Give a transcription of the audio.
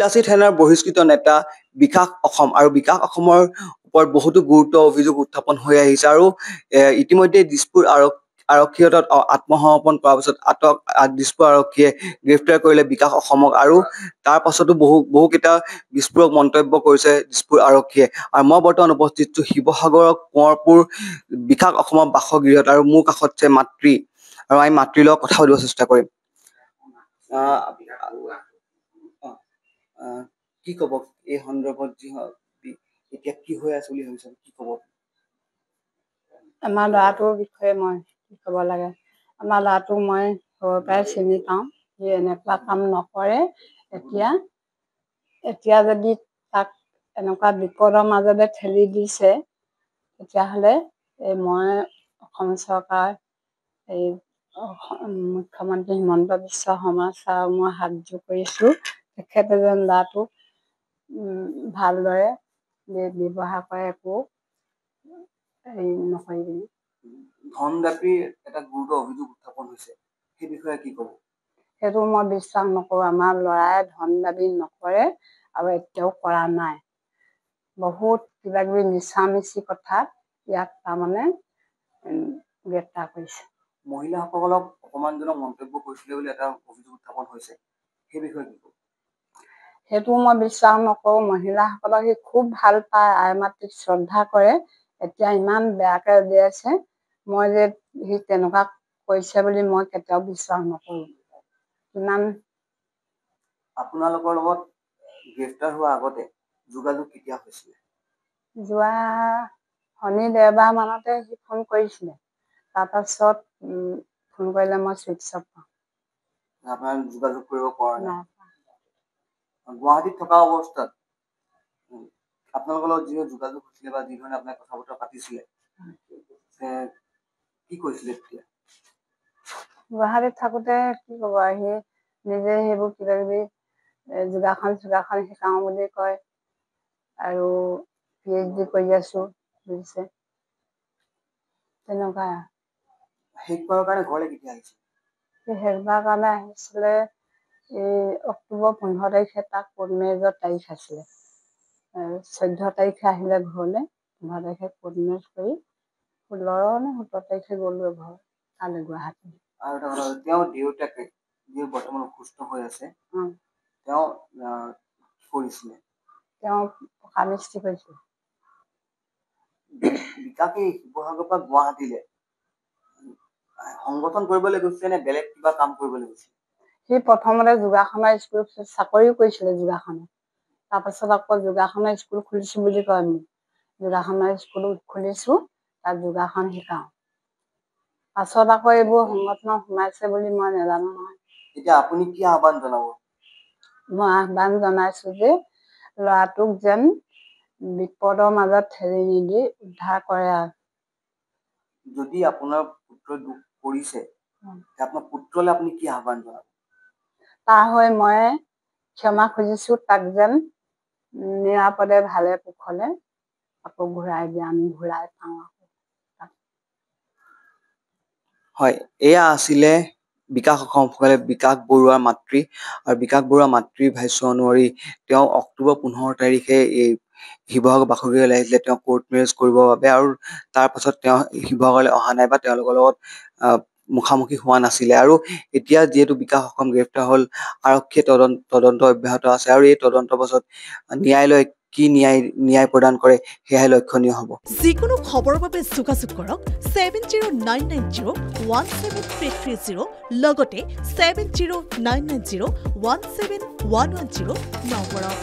লাচিত সেনাৰ বহিষ্কৃত নেতা বিকাশ অসম আৰু বিকাশ অসমৰ ওপৰত বহুতো গুৰুত্ব অভিযোগ উত্থাপন হৈ আহিছে আৰু ইতিমধ্যে দিছপুৰ আৰক্ষীয়ে আত্মসমৰ্পণ কৰাৰ পিছত দিছপুৰ আৰক্ষীয়ে গ্ৰেপ্তাৰ কৰিলে বিকাশ অসমক আৰু তাৰ পাছতো বহুকেইটা বিস্ফোৰক মন্তব্য কৰিছে দিছপুৰ আৰক্ষীয়ে আৰু মই বৰ্তমান উপস্থিত আছো শিৱসাগৰৰ কোঁৱৰপুৰ বিকাশ অসমৰ বাসগৃহত আৰু মোৰ কাষত আছে মাতৃ আৰু আমি মাতৃৰ লগত কথা পাতিব চেষ্টা কৰিম কি ক'ব এই সন্দৰ্ভত যি এতিয়া কি হৈ আছে বুলি ভাবিছে কি ক'ব আমাৰ ল'ৰাটোৰ বিষয়ে মই কি ক'ব লাগে আমাৰ ল'ৰাটোক মই সৰুৰ পৰাই চিনি পাওঁ সি এনেকুৱা কাম নকৰে এতিয়া যদি তাক এনেকুৱা বিপদৰ মাজতে ঠেলি দিছে তেতিয়াহ'লে মই অসম চৰকাৰ এই মুখ্যমন্ত্ৰী হিমন্ত বিশ্ব শৰ্মা ছাৰক মই হাতযোৰ কৰিছোঁ তেখেতে যেন ল'ৰাটোক ভালদৰে ব্যৱহাৰ কৰে একো নকৰিবি ধন দাবীৰ এটা গুৰুতৰ অভিযোগ উত্থাপন হৈছে সেই বিষয়ে কি ক'ব সেইটো মই বিশ্বাস নকৰোঁ আমাৰ ল'ৰাই ধন দাবী নকৰে আৰু এতিয়াও কৰা নাই বহুত কিবা কিবি মিছামিছি কথাত ইয়াক তাৰমানে গ্ৰেপ্তাৰ কৰিছে মহিলাসকলক অপমানজনক মন্তব্য কৰিছিলে বুলি এটা অভিযোগ উত্থাপন হৈছে সেই বিষয়ে কি ক'ব সেইটো মই বিশ্বাস নকৰোঁ মহিলাসকলক সি খুব ভাল পায় আই মাতৃক শ্ৰদ্ধা কৰে এতিয়া ইমান বেয়াকৈ উলিয়াইছে মই যে সি তেনেকুৱা কৰিছে বুলি মই কেতিয়াও বিশ্বাস নকৰোঁ ইমান আপোনালোকৰ লগত গ্ৰেপ্তাৰ হোৱাৰ আগতে যোগাযোগ কেতিয়া হৈছিলে যোৱা শনি দেওবাৰ মানতে সি ফোন কৰিছিলে তাৰপাছত ফোন কৰিলে মই চুইচ অফ পাওঁ আপোনাৰ যোগাযোগ কৰিব পৰা নাই গুৱাহাটীত থকা অৱস্থাত আপোনালোকৰ লগত যি যোগাযোগ হৈছিলে বা যি ধৰণে আপোনাক কথা বতৰা পাতিছিলে কি কৈছিলে তেতিয়া গুৱাহাটীত থাকোঁতে কি ক'ব সি নিজে সেইবোৰ কিবা কিবি যোগাসন শিকাওঁ বুলি কয় আৰু PhD কৰি আছোঁ বুজিছে তেনেকুৱা শেষবাৰৰ কাৰণে ঘৰলৈ কেতিয়া আহিছে শেষবাৰৰ কাৰণে আহিছিলে এই অক্টোবৰ 15 তাৰিখে তাক কোৰ্ট মেৰেজৰ তাৰিখ আছিলে 14 তাৰিখে আহিলে ঘৰলৈ 15 তাৰিখে কোৰ্ট মেৰেজ কৰি 16 নে 17 তাৰিখে গ'লো ঘৰ কালি গুৱাহাটী আৰু এটা কথা তেওঁৰ দেউতাকে যি বৰ্তমান অসুস্থ হৈ আছে তেওঁ কৰিছিলে তেওঁ পকা মিস্ত্ৰী কৰিছিলে বিকাশে শিৱসাগৰৰ পৰা গুৱাহাটীলৈ সংগঠন কৰিবলৈ গৈছে নে বেলেগ কিবা কাম কৰিবলৈ গৈছে সি প্ৰথমতে যোগাসনৰ স্কুল চাকৰিও কৰিছিলে যোগাসনত তাৰপাছত আকৌ যোগাসনৰ স্কুল খুলিছোঁ বুলি কয় মোক যোগাসনৰ স্কুল খুলিছোঁ তাত যোগাসন শিকাওঁ পাছত আকৌ এইবোৰ সংগঠনত সোমাইছে বুলি মই নাজানো নহয় এতিয়া আপুনি কি আহ্বান জনাব মই আহ্বান জনাইছোঁ যে ল'ৰাটোক যেন বিপদৰ মাজত ঠেলি নিদি উদ্ধাৰ কৰে আৰু যদি আপোনাৰ পুত্ৰই দুখ কৰিছে আপোনাৰ পুত্ৰলৈ আপুনি কি আহ্বান জনাব তাৰ হৈ মই ক্ষমা খুজিছোঁ তাক যেন নিৰাপদে ভালে কুশলে আকৌ ঘূৰাই দিয়ে আমি ঘূৰাই পাওঁ হয় এয়া আছিলে বিকাশ অসমসকলে বিকাশ বৰুৱাৰ মাতৃ আৰু বিকাশ বৰুৱাৰ মাতৃৰ ভাষ্য অনুসৰি তেওঁ অক্টোবৰ 15 তাৰিখে এই শিৱসাগৰ বাসগৃহলৈ আহিছিলে তেওঁ কোৰ্ট মেৰেজ কৰিবৰ বাবে আৰু তাৰ পাছত তেওঁ শিৱসাগৰলৈ অহা নাই বা তেওঁলোকৰ লগত মুখামুখি হোৱা নাছিলে আৰু এতিয়া যিহেতু বিকাশ অসম গ্ৰেপ্তাৰ হ'ল আৰক্ষীয়ে তদন্ত অব্যাহত আছে আৰু এই তদন্তৰ পাছত ন্যায়ালয়ে কি ন্যায় প্ৰদান কৰে সেয়াই লক্ষণীয় হ'ব যিকোনো খবৰৰ বাবে যোগাযোগ কৰক 7099017330 লগতে 7099017110 নম্বৰত